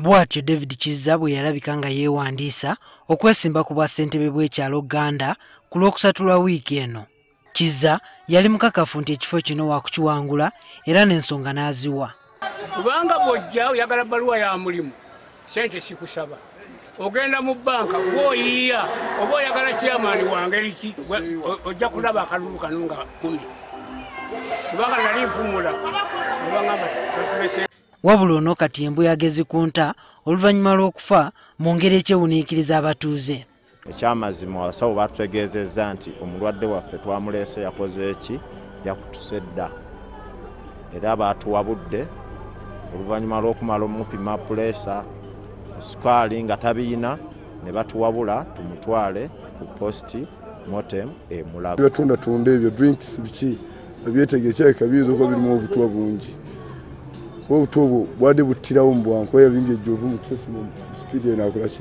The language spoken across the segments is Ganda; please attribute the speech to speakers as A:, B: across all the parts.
A: Bwatyo David Kizza bwe yalabika nga yeewandiisa okwesimba ku bwassentebe bw'ekyalo Ganda ku Lwokusatu lwa wiiki eno. Kizza yali mukakafu nti ekifo kino waakukiwangula era n'ensonga n'aziwa.
B: Kubanga bw'ojja oyagala bbaluwa ya mulimu, ssente sikusaba. Ogenda mu banka bw'oyiiya oba oyagala chairman wa ngeri ki ojja kulaba akalulu kano nga 10. Kubanga nali mpumula nebangamba totuleke.
A: Wabula ono kati embuyaga ezikunta oluvannyuma lw'okufa mu ngeri ekyewuniikiriza abatuuze.
C: Ekyamazima abasawo batutegeezezza nti omulwadde waffe twamuleese yakoze eki yakutuse dda era baatuwabudde oluvannyuma lw'okumala omupima puleesa sukaali nga tabiina ne batuwabula tumutwale ku posti mortem e Mulago.
D: Batunda ebyo drinks biki ebyetegekya kabizo ko birimu obutwa bungi. Obutwa bwade buttirawo mu bwanko yabimbye ejjovu mu kusesi mu speed enakolaki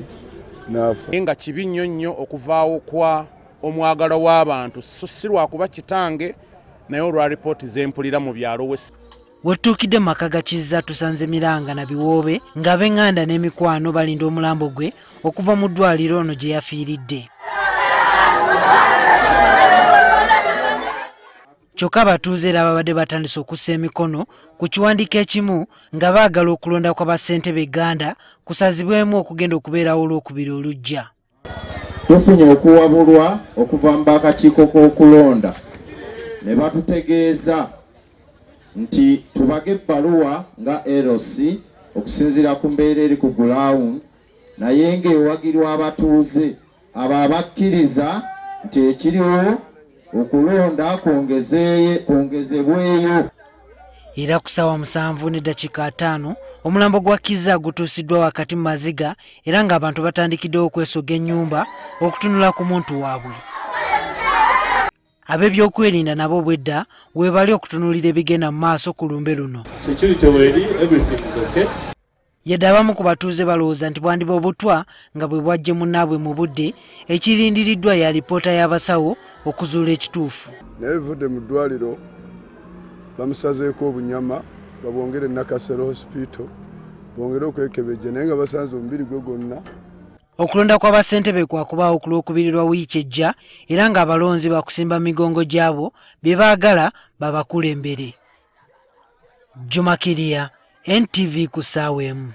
D: nafa.
E: Nga kibi nnyo okuvaawo kwa omwagalo w'abantu so si lwakuba kitange naye olwa ripooti z'empulira mu byalo wese.
A: Wetuukidde maka ga Kizza tusanze Miranga na Biwoobe ng'ab'eŋŋanda n'emikwano balinda omulambo gwe okuva mu ddwaliro ono gye yafiiridde. Kyokka abatuuze era babadde batandise okussa emikono ku kiwandiiko ekimu nga baagala okulonda kw'abassentebe Ganda kusazibwemu okugenda okubeerawo olwokubiri olujja.
F: Tufunye okuwabulwa okuva mu bakakiiko k'okulonda ne batutegeeza nti tubage ebbaluwa nga LC okusinziira ku mbeera eri ku ground naye ng'ewagirwa abatuuze abo abakkiriza nti ekiriwo okulonda kwongezebweyo.
A: Era ku ssaawa 7:05 omulambo gwa Kizza gutuusiddwa wakati mu maziga era ng'abantu batandikiddewo okwesoga ennyumba okutunula ku muntu waabwe. Ab'ebyokwerinda nabo bwedda weebali okutunuulira ebigenda mu maaso ku lumbe luno. Yadde abamu ku batuuze balowooza nti bwandiba obutwa nga bwe bwajje munnaabwe mu budde ekirindiriddwa ya lipoota y'abasawo okuzuula ekituufu.
D: Naye bivudde mu ddwaliro bamusazeeko obunyama babwongere Nakasero hospital bongere okwekebejja naye nga basanze omubiri gwe gwonna.
A: Okulonda kw'abassentebe kwakubaawo ku Lwokubiri lwa wiiki ejja era ng'abalonzi bakusimba migongo gyabo bye baagala babakulembere. Juma Kiria, NTV ku ssaawa emu.